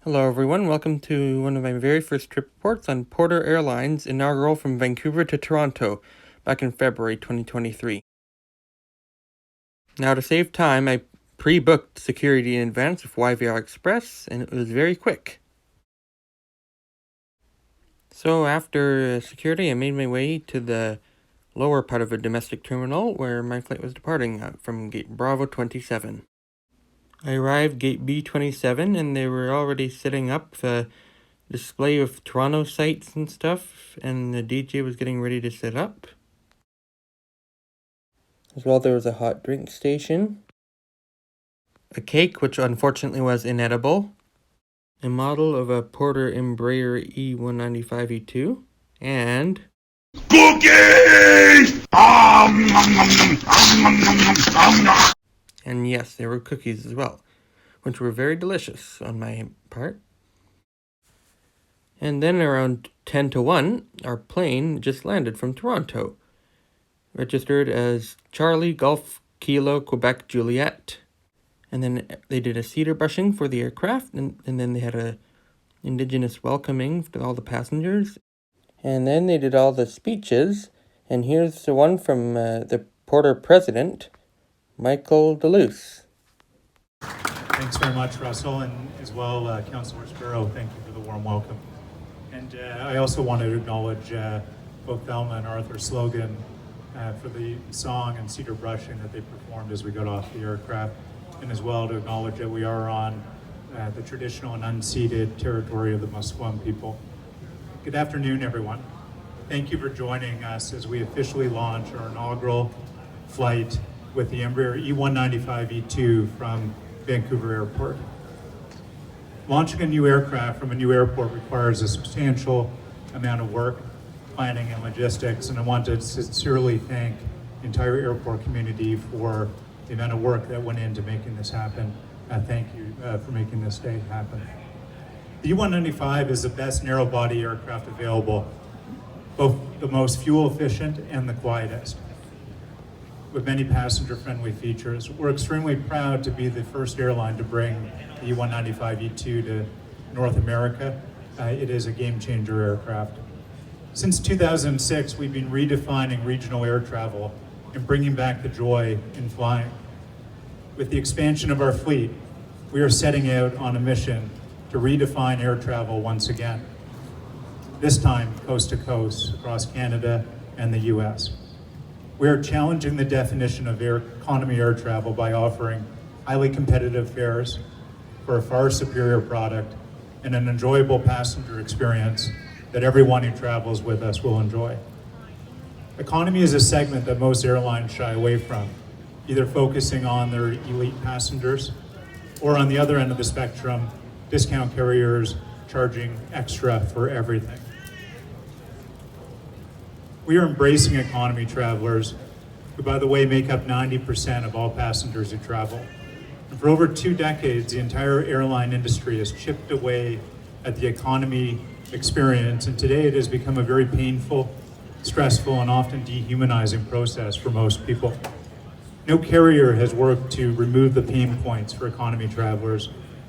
Hello everyone, welcome to one of my very first trip reports on Porter Airlines inaugural from Vancouver to Toronto back in February 2023. Now to save time, I pre-booked security in advance with YVR Express and it was very quick. So after security, I made my way to the lower part of a domestic terminal where my flight was departing from gate Bravo 27. I arrived gate B27 and they were already setting up the display of Toronto sights and stuff, and the DJ was getting ready to set up. As well, there was a hot drink station, a cake which unfortunately was inedible, a model of a Porter Embraer E195 E2, and cookies! And yes, there were cookies as well, which were very delicious on my part. And then around 10 to 1, our plane just landed from Toronto, registered as Charlie Golf Kilo Quebec Juliet. And then they did a cedar brushing for the aircraft, and then they had a indigenous welcoming to all the passengers. And then they did all the speeches, and here's the one from the Porter president, Michael DeLuce. Thanks very much, Russell, and as well, Councillor Sparrow, thank you for the warm welcome. And I also wanted to acknowledge both Thelma and Arthur Slogan for the song and cedar brushing that they performed as we got off the aircraft, and as well to acknowledge that we are on the traditional and unceded territory of the Musqueam people. Good afternoon, everyone. Thank you for joining us as we officially launch our inaugural flight with the Embraer E195 E2 from Vancouver Airport. Launching a new aircraft from a new airport requires a substantial amount of work, planning, and logistics, and I want to sincerely thank the entire airport community for the amount of work that went into making this happen. Thank you for making this day happen. The E195 is the best narrow-body aircraft available, both the most fuel-efficient and the quietest, with many passenger-friendly features. We're extremely proud to be the first airline to bring the E195 E2 to North America. It is a game-changer aircraft. Since 2006, we've been redefining regional air travel and bringing back the joy in flying. With the expansion of our fleet, we are setting out on a mission to redefine air travel once again, this time coast to coast across Canada and the US. We are challenging the definition of economy air travel by offering highly competitive fares for a far superior product and an enjoyable passenger experience that everyone who travels with us will enjoy. Economy is a segment that most airlines shy away from, either focusing on their elite passengers or on the other end of the spectrum, discount carriers charging extra for everything. We are embracing economy travelers, who, by the way, make up 90% of all passengers who travel. And for over 2 decades, the entire airline industry has chipped away at the economy experience, and today it has become a very painful, stressful, and often dehumanizing process for most people. No carrier has worked to remove the pain points for economy travelers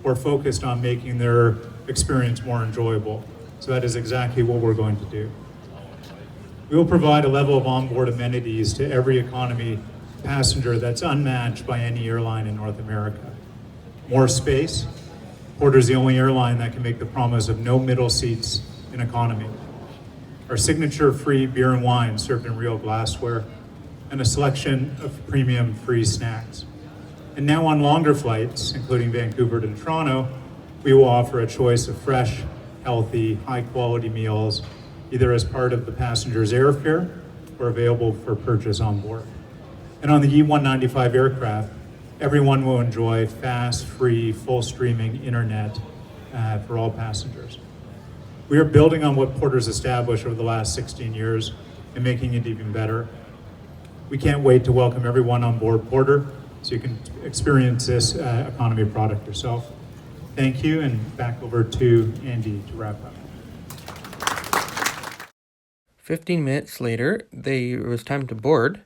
or focused on making their experience more enjoyable. So that is exactly what we're going to do. We will provide a level of onboard amenities to every economy passenger that's unmatched by any airline in North America. More space. Porter's the only airline that can make the promise of no middle seats in economy. Our signature free beer and wine served in real glassware, and a selection of premium free snacks. And now on longer flights, including Vancouver to Toronto, we will offer a choice of fresh, healthy, high-quality meals, either as part of the passenger's airfare or available for purchase on board. And on the E195 aircraft, everyone will enjoy fast, free, full streaming internet for all passengers. We are building on what Porter's established over the last 16 years and making it even better. We can't wait to welcome everyone on board Porter so you can experience this economy product yourself. Thank you, and back over to Andy to wrap up. 15 minutes later, it was time to board,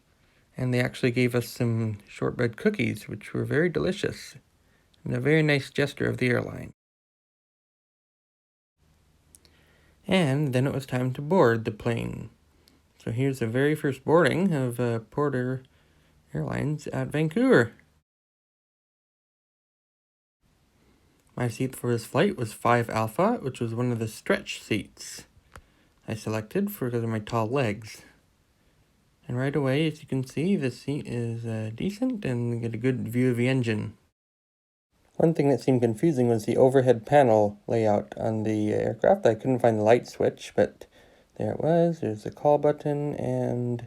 and they actually gave us some shortbread cookies, which were very delicious, and a very nice gesture of the airline. And then it was time to board the plane. So here's the very first boarding of Porter Airlines at Vancouver. My seat for this flight was 5 Alpha, which was one of the stretch seats I selected because of my tall legs. And right away, as you can see, the seat is decent and you get a good view of the engine. One thing that seemed confusing was the overhead panel layout on the aircraft. I couldn't find the light switch, but there it was. There's the call button, and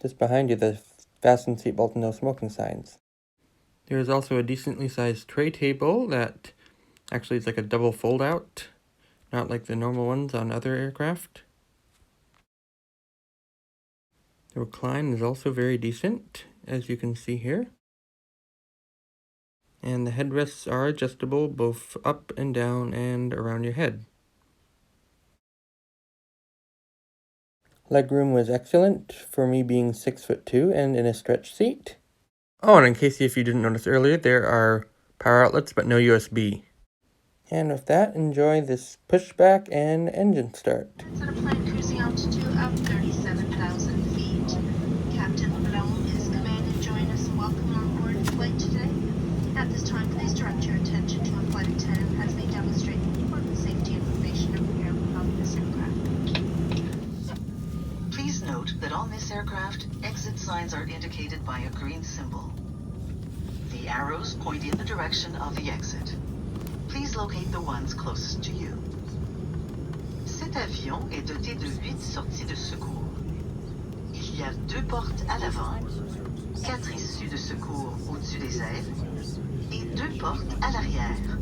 just behind you, the fasten seatbelt and no smoking signs. There is also a decently sized tray table that actually is like a double fold-out, not like the normal ones on other aircraft. The recline is also very decent, as you can see here. And the headrests are adjustable both up and down and around your head. Legroom was excellent for me being 6'2" and in a stretch seat. Oh, and in case if you didn't notice earlier, there are power outlets but no USB. And with that, enjoy this pushback and engine start. At a plane cruising altitude of 37,000 feet. Captain Brown is command and join us and welcome on board the flight today. At this time, please direct your attention to a flight attendant as they demonstrate the important safety information of this aircraft. Please note that on this aircraft, exit signs are indicated by a green symbol. The arrows point in the direction of the exit. Please locate the ones closest to you. Cet avion est doté de 8 sorties de secours. Il y a 2 portes à l'avant, 4 issues de secours au-dessus des ailes et 2 portes à l'arrière.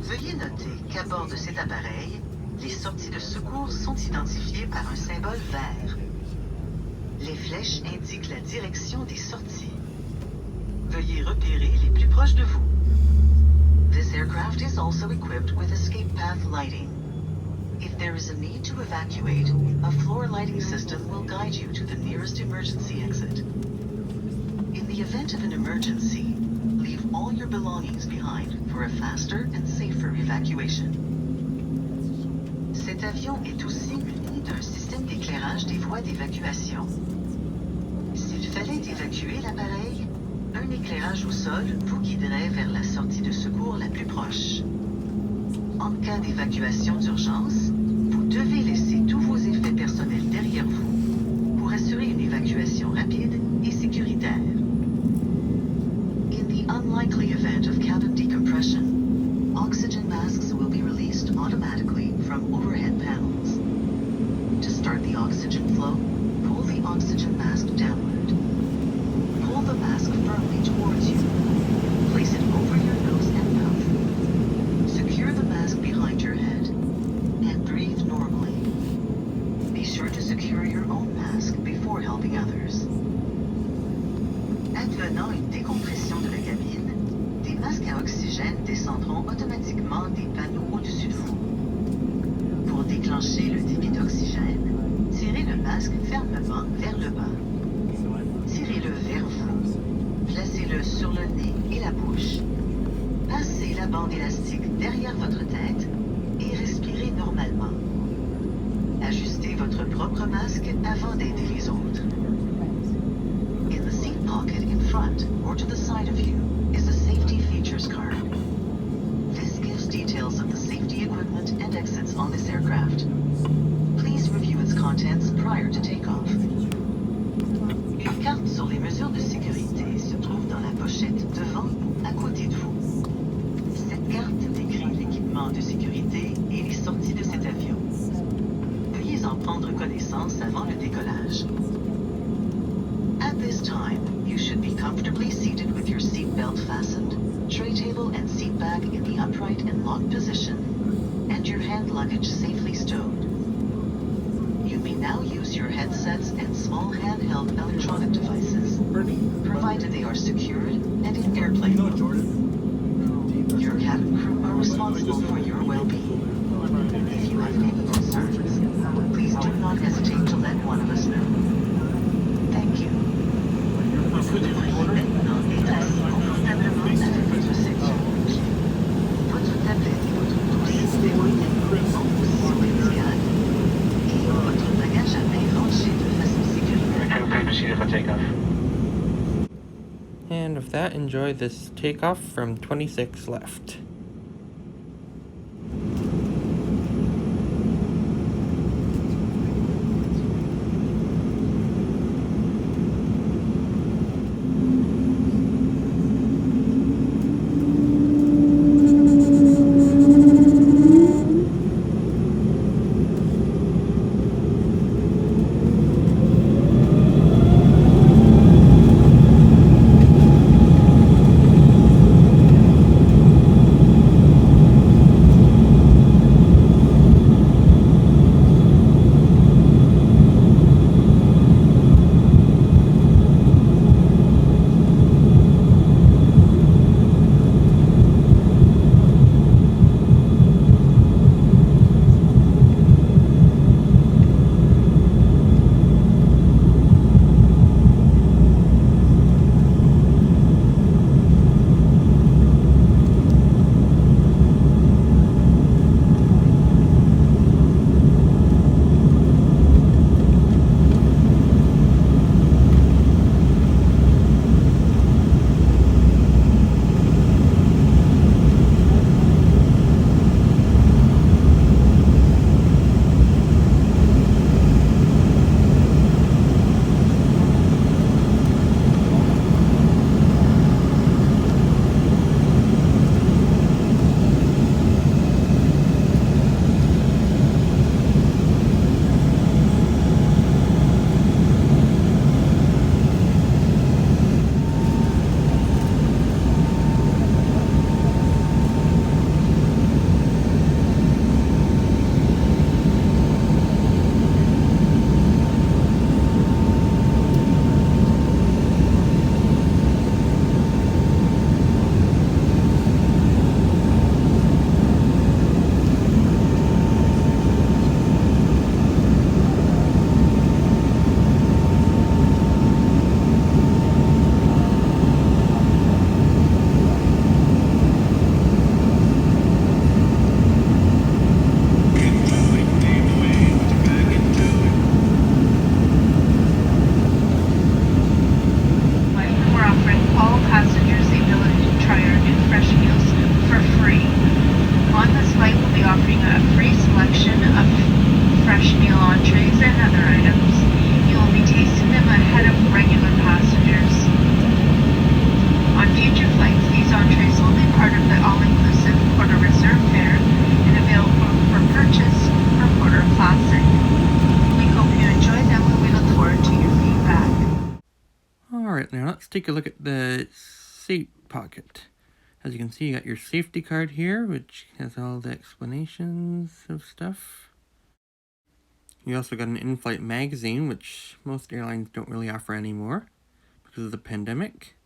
Veuillez noter qu'à bord de cet appareil, les sorties de secours sont identifiées par un symbole vert. Les flèches indiquent la direction des sorties. Veuillez repérer les plus proches de vous. This aircraft is also equipped with escape path lighting. If there is a need to evacuate, a floor lighting system will guide you to the nearest emergency exit. In the event of an emergency, leave all your belongings behind for a faster and safer evacuation. Cet avion est aussi muni d'un système d'éclairage des voies d'évacuation. S'il fallait évacuer l'appareil, un éclairage au sol vous guiderait vers la sortie de secours la plus proche. En cas d'évacuation d'urgence, vous devez laisser tous vos effets personnels derrière vous pour assurer une évacuation rapide et sécuritaire. In the unlikely event of cabin decompression, oxygen masks will be released automatically from overhead panels. To start the oxygen flow, pull the oxygen mask downward. Pull the mask firmly towards you. Place it over your nose and mouth. Secure the mask behind your head and breathe normally. Be sure to secure your own mask before helping others. Advenant une décompression de la cabine, des masques à oxygène descendront automatiquement des panneaux au-dessus de vous. Pour déclencher le débit d'oxygène, tirez le masque fermement vers le bas. Tirez-le vers vous. Placez-le sur le nez et la bouche. Passez la bande élastique derrière votre tête et respirez normalement. Ajustez votre propre masque avant d'aider les autres. In the seat pocket in front or to the side of you is a safety features card. This gives details of the safety equipment and exits on this aircraft. Please review its contents prior to takeoff. Une carte sur les mesures de sécurité se trouve dans la pochette devant ou à côté de vous. Cette carte décrit l'équipement de sécurité et les sorties de cet avion. Veuillez en prendre connaissance avant le décollage. At this time, you should be comfortably seated with your seat belt fastened, tray table and seat bag in the upright and locked position, and your hand luggage safely stowed. You may now use your headsets and small handheld electronic devices, provided they are secured and in airplane mode. Your cabin crew are responsible for your well-being. If you have any concerns, please do not hesitate to let one of us know. Thank you. Vous devriez maintenant être assis confortablement avec votre section. Votre tablette et votre dossier sont déverrouillés. that, enjoy this takeoff from 26 left. Now let's take a look at the seat pocket. As you can see, you got your safety card here, which has all the explanations of stuff. You also got an in-flight magazine, which most airlines don't really offer anymore because of the pandemic.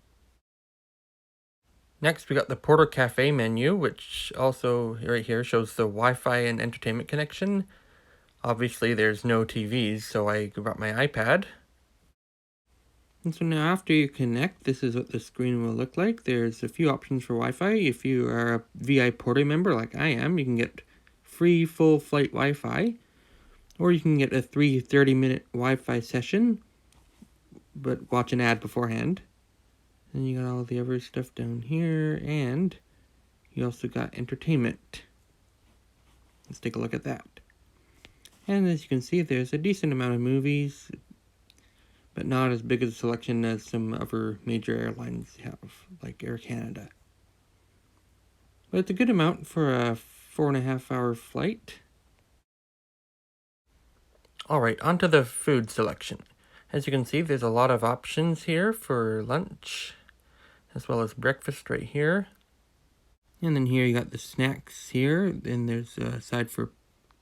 Next, we got the Porter Cafe menu, which also right here shows the Wi-Fi and entertainment connection. Obviously, there's no TVs, so I brought my iPad. And so now after you connect, this is what the screen will look like. There's a few options for Wi-Fi. If you are a VI Porter member like I am, you can get free full flight Wi-Fi. Or you can get a 30-minute Wi-Fi session, but watch an ad beforehand. Then you got all the other stuff down here, and you also got entertainment. Let's take a look at that. And as you can see, there's a decent amount of movies, but not as big a selection as some other major airlines have, like Air Canada. But it's a good amount for a 4.5-hour flight. Alright, onto the food selection. As you can see, there's a lot of options here for lunch, as well as breakfast right here. And then here you got the snacks here. Then there's a side for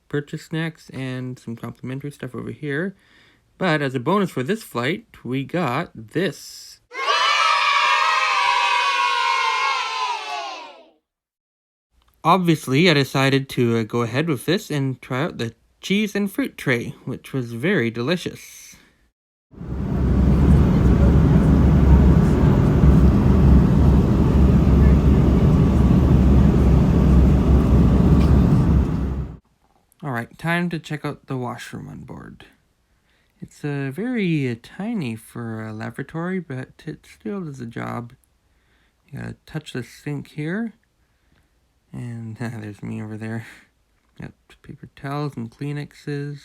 purchase snacks and some complimentary stuff over here. But as a bonus for this flight, we got this. Obviously, I decided to go ahead with this and try out the cheese and fruit tray, which was very delicious. Alright, time to check out the washroom on board. It's very tiny for a lavatory, but it still does the job. You gotta touch the sink here. And there's me over there. Got paper towels and Kleenexes.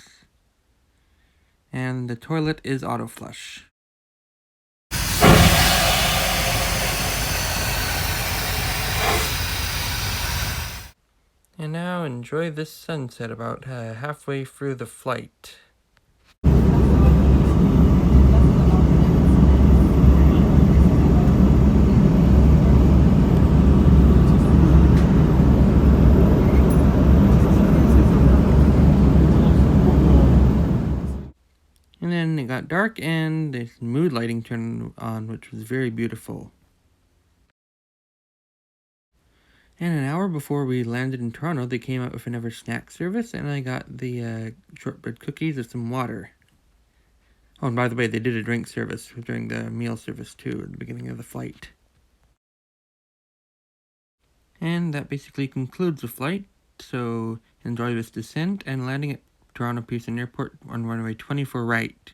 And the toilet is auto flush. And now enjoy this sunset about halfway through the flight. And then it got dark and this mood lighting turned on, which was very beautiful. And an hour before we landed in Toronto, they came out with another snack service, and I got the shortbread cookies with some water. Oh, and by the way, they did a drink service during the meal service too at the beginning of the flight. And that basically concludes the flight, so enjoy this descent and landing at Toronto Pearson Airport on runway 24 right.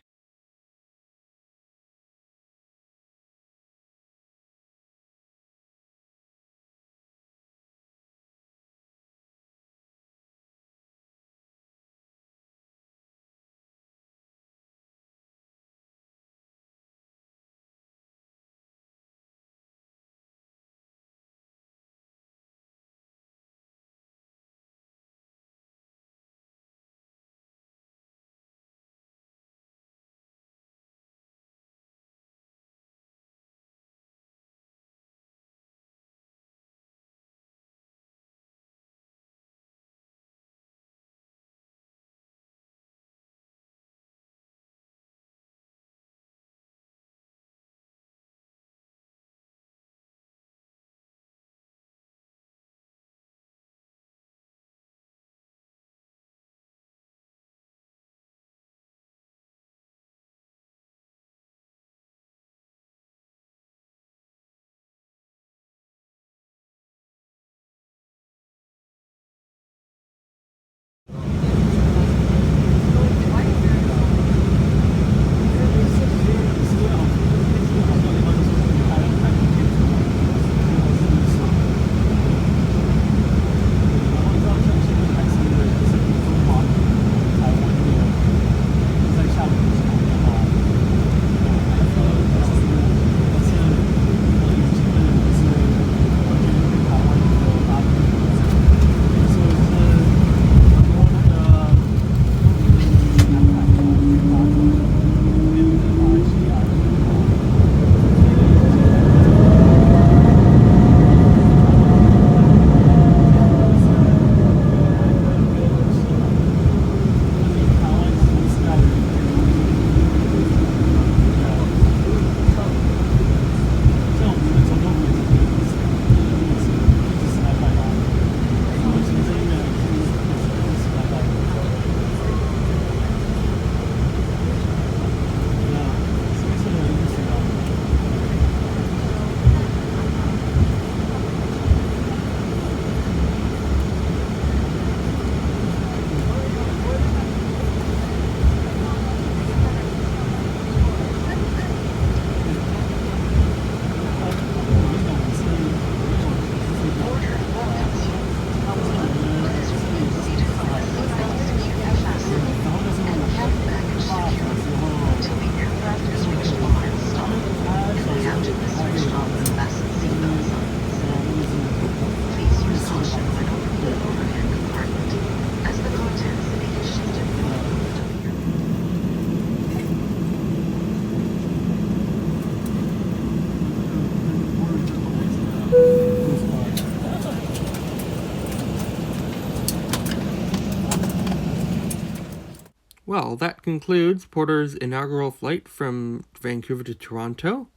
Well, that concludes Porter's inaugural flight from Vancouver to Toronto.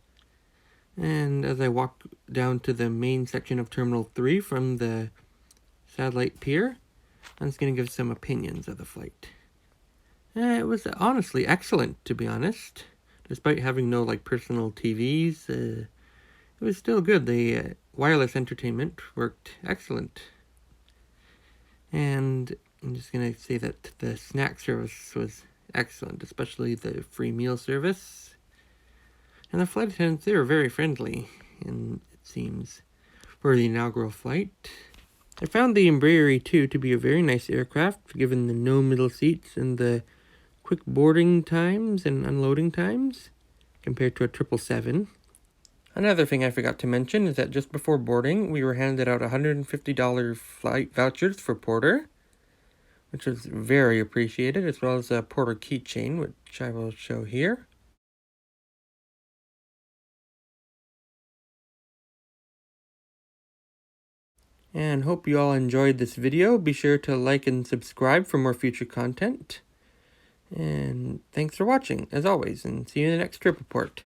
And as I walk down to the main section of Terminal 3 from the satellite pier, I'm just going to give some opinions of the flight. It was honestly excellent, to be honest. Despite having no personal TVs, it was still good. The wireless entertainment worked excellent. And I'm just going to say that the snack service was excellent, especially the free meal service. And the flight attendants, they were very friendly. And seems, for the inaugural flight. I found the Embraer E2 to be a very nice aircraft, given the no middle seats and the quick boarding times and unloading times, compared to a 777. Another thing I forgot to mention is that just before boarding, we were handed out $150 flight vouchers for Porter, which was very appreciated, as well as a Porter keychain, which I will show here. And hope you all enjoyed this video. Be sure to like and subscribe for more future content. And thanks for watching, as always, and see you in the next trip report.